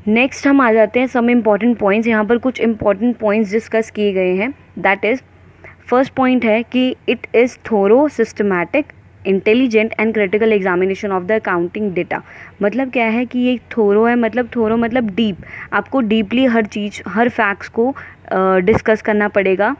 Next हम आ जाते हैं सम इम्पॉर्टेंट पॉइंट्स। यहाँ पर कुछ इंपॉर्टेंट पॉइंट्स डिस्कस किए गए हैं। दैट इज़, फर्स्ट पॉइंट है कि it is thorough, systematic, intelligent and critical examination of the accounting data. मतलब क्या है कि ये थोरो है, मतलब थोरो मतलब डीप, आपको डीपली हर चीज़, हर फैक्ट्स को डिस्कस करना पड़ेगा,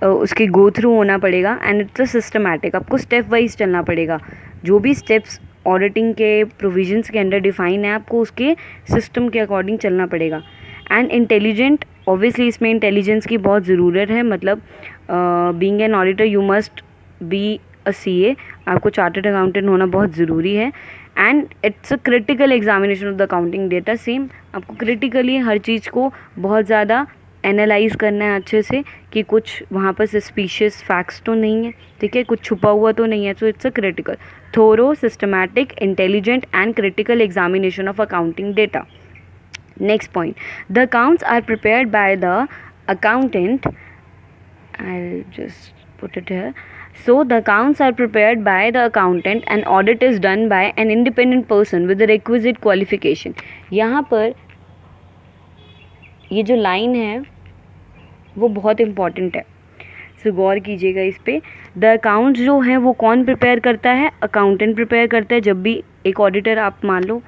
उसके गो थ्रू होना पड़ेगा। एंड इट्स अ सिस्टमैटिक, आपको स्टेप वाइज चलना पड़ेगा। जो भी स्टेप्स ऑडिटिंग के प्रोविजंस के अंडर डिफाइन है, आपको उसके सिस्टम के अकॉर्डिंग चलना पड़ेगा। एंड इंटेलिजेंट, ऑब्वियसली इसमें इंटेलिजेंस की बहुत ज़रूरत है। मतलब being an auditor you must be a CA, आपको चार्टर्ड अकाउंटेंट होना बहुत ज़रूरी है। And it's a critical examination of the accounting data. Same, आपको क्रिटिकली हर चीज़ को बहुत ज़्यादा एनालाइज करना है अच्छे से कि कुछ वहाँ पर सस्पिशियस फैक्ट्स तो नहीं है, ठीक है, कुछ छुपा हुआ तो नहीं है। So it's a critical, thorough, systematic, intelligent and critical examination of accounting data. Next point, the accounts are prepared by the accountant. I'll just put it here. So the accounts are prepared by the accountant and audit is done by an independent person with the requisite qualification. यहाँ पर ये जो line है वो बहुत important है, सो गौर कीजिएगा इस पर। द अकाउंट्स जो हैं वो कौन प्रिपेयर करता है? अकाउंटेंट प्रिपेयर करता है। जब भी एक ऑडिटर, आप मान लो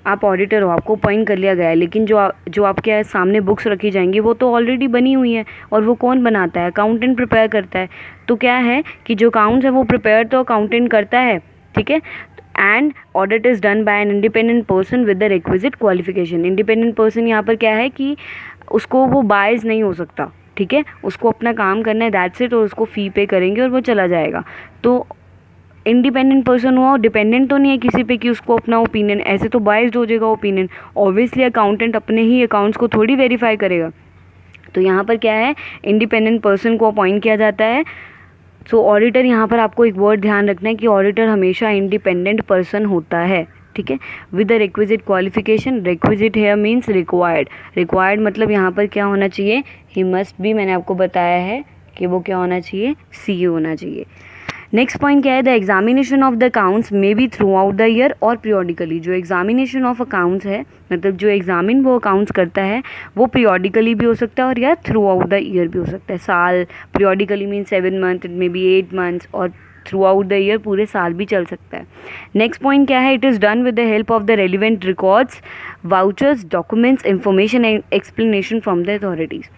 आप ऑडिटर हो, आपको अपॉइंट कर लिया गया है, लेकिन जो आपके सामने बुक्स रखी जाएंगी वो तो ऑलरेडी बनी हुई हैं, और वो कौन बनाता है? अकाउंटेंट प्रिपेयर करता है। तो क्या है कि जो अकाउंट्स है वो प्रिपेयर तो अकाउंटेंट करता है, ठीक है। And audit is done by an independent person with the requisite qualification. Independent person यहाँ पर क्या है कि उसको वो बायस नहीं हो सकता, ठीक है, उसको अपना काम करना है, दैट्स इट, और उसको फ़ी पे करेंगे और वो चला जाएगा। तो इंडिपेंडेंट पर्सन हुआ, डिपेंडेंट तो नहीं है किसी पे कि उसको अपना ओपिनियन, ऐसे तो बाइस्ड हो जाएगा ओपिनियन। ऑब्वियसली अकाउंटेंट अपने ही अकाउंट्स को थोड़ी वेरीफाई करेगा। तो यहाँ पर क्या है, इंडिपेंडेंट पर्सन को अपॉइंट किया जाता है। सो ऑडिटर, यहाँ पर आपको एक वर्ड ध्यान रखना है कि ऑडिटर हमेशा इंडिपेंडेंट पर्सन होता है, ठीक है, with the requisite qualification. Requisite here means required. Required मतलब यहाँ पर क्या होना चाहिए? ही मस्ट बी, मैंने आपको बताया है कि वो क्या होना चाहिए? सीए होना चाहिए। नेक्स्ट पॉइंट क्या है? The examination of the accounts may be through out the year और पीरियोडिकली। जो एग्जामिनेशन ऑफ अकाउंट्स है, मतलब जो एग्जामिन वो अकाउंट्स करता है, वो पीरियोडिकली भी हो सकता है और या थ्रू आउट द ईयर भी हो सकता है। साल, periodically mean 7 month, it may be 8 months, और थ्रू आउट द ईयर पूरे साल भी चल सकता है। नेक्स्ट पॉइंट क्या है? It is done with the help of the relevant records, vouchers, documents, information and explanation from the authorities.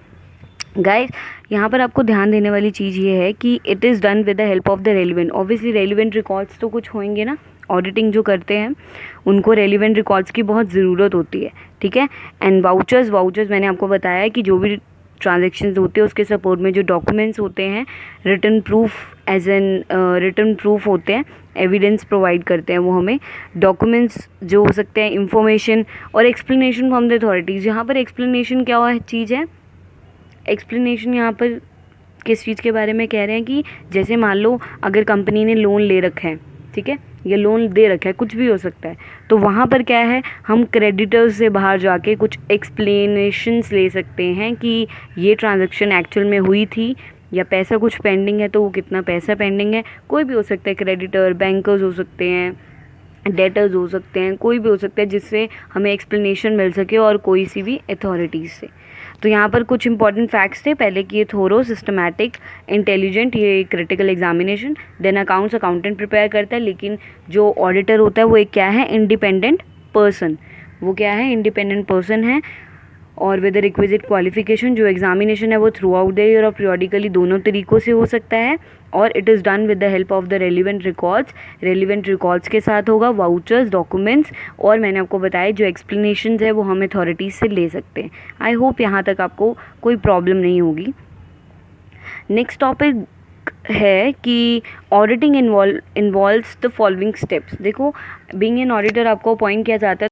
Guys, यहाँ पर आपको ध्यान देने वाली चीज़ ये है कि it is done with the help of the relevant. Obviously relevant records तो कुछ होंगे ना, ऑडिटिंग जो करते हैं उनको रेलिवेंट रिकॉर्ड्स की बहुत ज़रूरत होती है, ठीक है। एंड वाउचर्स मैंने आपको बताया है कि जो भी ट्रांजेक्शन्स होते हैं उसके सपोर्ट में जो डॉक्यूमेंट्स होते हैं, written proof, as an written proof होते हैं, एविडेंस प्रोवाइड करते हैं वो हमें। डॉक्यूमेंट्स जो हो सकते हैं, इंफॉर्मेशन और एक्सप्लेनेशन फ्रॉम द अथॉरिटीज़। यहाँ पर एक्सप्लेनेशन क्या हुआ चीज़ है? एक्सप्लेनेशन यहाँ पर किस चीज़ के बारे में कह रहे हैं कि जैसे मान लो अगर कंपनी ने लोन ले रखा है, ठीक है, ये लोन दे रखा है, कुछ भी हो सकता है, तो वहाँ पर क्या है, हम क्रेडिटर्स से बाहर जाके कुछ एक्सप्लेनेशंस ले सकते हैं कि ये ट्रांजैक्शन एक्चुअल में हुई थी या पैसा कुछ पेंडिंग है, तो वो कितना पैसा पेंडिंग है, कोई भी हो सकता है, क्रेडिटर, बैंकर्स हो सकते हैं, डेटर्स हो सकते हैं, कोई भी हो सकता है, जिससे हमें एक्सप्लेनेशन मिल सके और कोई सी भी अथॉरिटीज़ से। तो यहाँ पर कुछ इंपॉर्टेंट फैक्ट्स थे। पहले कि ये थोरो, सिस्टमैटिक, इंटेलिजेंट, ये critical examination. Then accounts accountant prepare करता है, लेकिन जो ऑडिटर होता है वो एक क्या है? Independent person. वो क्या है? इंडिपेंडेंट पर्सन है। और विद रिक्विजिट क्वालिफिकेशन, जो एग्जामिनेशन है वो थ्रू आउट द ईयर और पीरियोडिकली दोनों तरीक़ों से हो सकता है। और it is done with the help of the relevant records. Relevant records के साथ होगा, वाउचर्स, डॉक्यूमेंट्स, और मैंने आपको बताया जो एक्सप्लेनेशंस है वो हम अथॉरिटीज़ से ले सकते हैं। आई होप यहाँ तक आपको कोई प्रॉब्लम नहीं होगी। नेक्स्ट टॉपिक है कि auditing involves the following steps. देखो, बीइंग एन ऑडिटर आपको अपॉइंट किया जाता है